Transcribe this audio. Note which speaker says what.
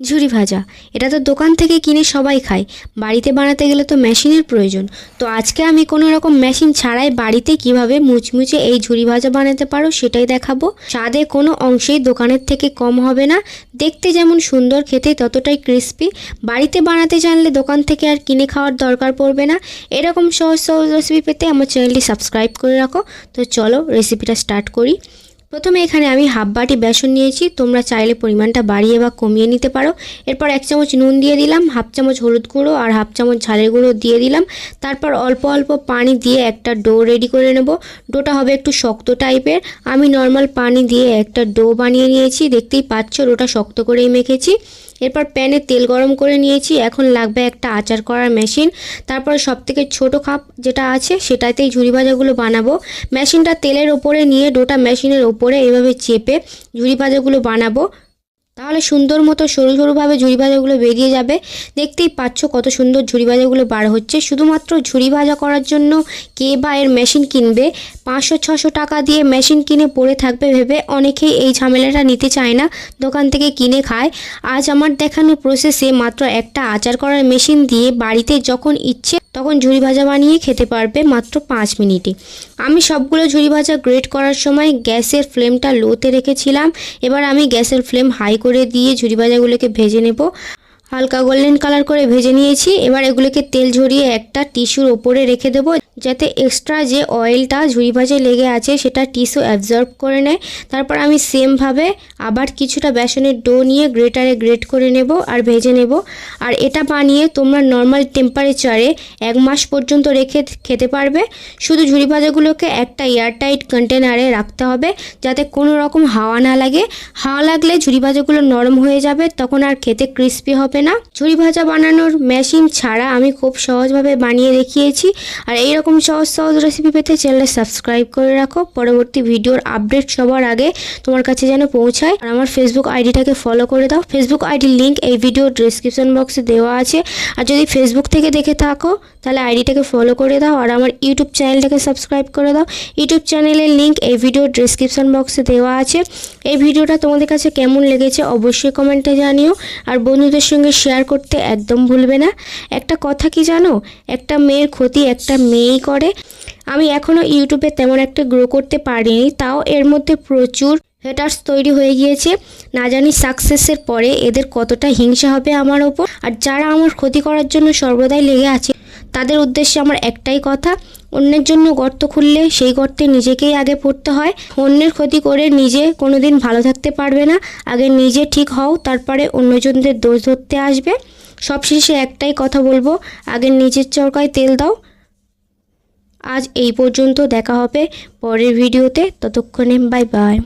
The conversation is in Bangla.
Speaker 1: ঝুরি ভাজা এটা তো দোকান থেকে কিনে সবাই খায়, বাড়িতে বানাতে গেলে তো মেশিনের প্রয়োজন। তো আজকে আমি কোনো রকম মেশিন ছাড়াই বাড়িতে কিভাবে মুচমুচে এই ঝুরি ভাজা বানাতে পারো সেটাই দেখাবো। স্বাদে কোনো অংশেই দোকানের থেকে কম হবে না, দেখতে যেমন সুন্দর খেতে ততটাই ক্রিস্পি। বাড়িতে বানাতে জানলে দোকান থেকে আর কিনে খাওয়ার দরকার পড়বে না। এরকম সহজ সহজ রেসিপি পেতে আমার চ্যানেলটি সাবস্ক্রাইব করে রাখো। তো চলো রেসিপিটা স্টার্ট করি। প্রথমে এখানে আমি হাফ বাটি বেসন নিয়েছি, তোমরা চাইলে পরিমাণটা বাড়িয়ে বা কমিয়ে নিতে পারো। এরপর 1 চামচ নুন দিয়ে দিলাম, হাফ চামচ হলুদ গুঁড়ো আর হাফ চামচ ঝালের গুঁড়ো দিয়ে দিলাম। তারপর অল্প অল্প পানি দিয়ে একটা ডো রেডি করে নেব। ডোটা হবে একটু শক্ত টাইপের। আমি নর্মাল পানি দিয়ে একটা ডো বানিয়ে নিয়েছি, দেখতেই পাচ্ছ ডোটা শক্ত করেই মেখেছি। এরপর প্যানে তেল গরম করে নিয়েছি, এখন লাগবে একটা আচার করার মেশিন। তারপর সবথেকে ছোটো কাপ যেটা আছে সেটাতেই ঝুরি ভাজাগুলো বানাবো। মেশিনটা তেলের ওপরে নিয়ে ডোটা মেশিনের ওপরে এভাবে চেপে ঝুরি ভাজাগুলো বানাবো, তাহলে সুন্দর মতো সরু সরুভাবে ঝুরি ভাজাগুলো বেরিয়ে যাবে। দেখতেই পাচ্ছ কত সুন্দর ঝুরি ভাজাগুলো বার হচ্ছে। শুধুমাত্র ঝুরি ভাজা করার জন্য কে বা এর মেশিন কিনবে? 500-600 টাকা দিয়ে মেশিন কিনে পড়ে থাকবে ভেবে অনেকেই এই ঝামেলাটা নিতে চায় না, দোকান থেকে কিনে খায়। আজ আমার দেখানো প্রসেসে মাত্র একটা আচার করার মেশিন দিয়ে বাড়িতে যখন ইচ্ছে তখন ঝুরি ভাজা বানিয়ে খেতে পারবে মাত্র 5 মিনিটে। আমি সবগুলো ঝুরি ভাজা গ্রেট করার সময় গ্যাসের ফ্লেমটা লোতে রেখেছিলাম। এবার আমি গ্যাসের ফ্লেম হাই করে দিয়ে ঝুরি ভাজাগুলোকে ভেজে নেব। হালকা গোল্ডেন কালার করে ভেজে নিয়েছি। এবার এগুলোকে তেল ঝরিয়ে একটা টিস্যুর ওপরে রেখে দেবো, যাতে এক্সট্রা যে অয়েলটা ঝুরি ভাজায় লেগে আছে সেটা টিস্যু অ্যাবজর্ব করে নেয়। তারপর আমি সেমভাবে আবার কিছুটা বেসনের ডো নিয়ে গ্রেটারে গ্রেট করে নেব আর ভেজে নেব। আর এটা বানিয়ে তোমরা নর্মাল টেম্পারেচারে 1 মাস পর্যন্ত রেখে খেতে পারবে। শুধু ঝুরি ভাজাগুলোকে একটা এয়ারটাইট কন্টেনারে রাখতে হবে, যাতে কোনো রকম হাওয়া না লাগে। হাওয়া লাগলে ঝুরি ভাজাগুলো নরম হয়ে যাবে, তখন আর খেতে ক্রিস্পি হবে না। ঝুরি ভাজা বানানোর মেশিন ছাড়া আমি খুব সহজভাবে বানিয়ে দেখিয়েছি। আর এইরকম সহজ সহজ রেসিপি পেতে চ্যানেলে সাবস্ক্রাইব করে রাখো, পরবর্তী ভিডিওর আপডেট সবার আগে তোমার কাছে যেন পৌঁছায়। আর আমার ফেসবুক আইডিটাকে ফলো করে দাও। ফেসবুক আইডির লিঙ্ক এই ভিডিওর ডেসক্রিপশন বক্সে দেওয়া আছে। আর যদি ফেসবুক থেকে দেখে থাকো তাহলে আইডিটাকে ফলো করে দাও। আর আমার ইউটিউব চ্যানেলটাকে সাবস্ক্রাইব করে দাও। ইউটিউব চ্যানেলের লিঙ্ক এই ভিডিওর ডেসক্রিপশন বক্সে দেওয়া আছে। এই ভিডিওটা তোমাদের কাছে কেমন লেগেছে অবশ্যই কমেন্টে জানিও। আর বন্ধুদের সঙ্গে শেয়ার করতে একদম ভুলবে না। একটা কথা কি জানো, একটা মেয়ের ক্ষতি একটা মেয়েই করে। আমি এখনও ইউটিউবে তেমন একটা গ্রো করতে পারিনি, তাও এর মধ্যে প্রচুর হেটার্স তৈরি হয়ে গিয়েছে। না জানি সাকসেসের পরে এদের কতটা হিংসা হবে আমার ওপর। আর যারা আমার ক্ষতি করার জন্য সর্বদাই লেগে আছে তাদের উদ্দেশ্যে আমার একটাই কথা, অন্যের জন্য গর্ত খুললে সেই গর্তে নিজেকেই আগে পড়তে হয়। অন্যের ক্ষতি করে নিজে কোনোদিন ভালো থাকতে পারবে না। আগে নিজে ঠিক হও, তারপরে অন্যজনদের দোষ ধরতে আসবে। সবশেষে একটাই কথা বলবো, আগে নিজের চরকায় তেল দাও। আজ এই পর্যন্ত, দেখা হবে পরের ভিডিওতে, ততক্ষণে বাই বাই।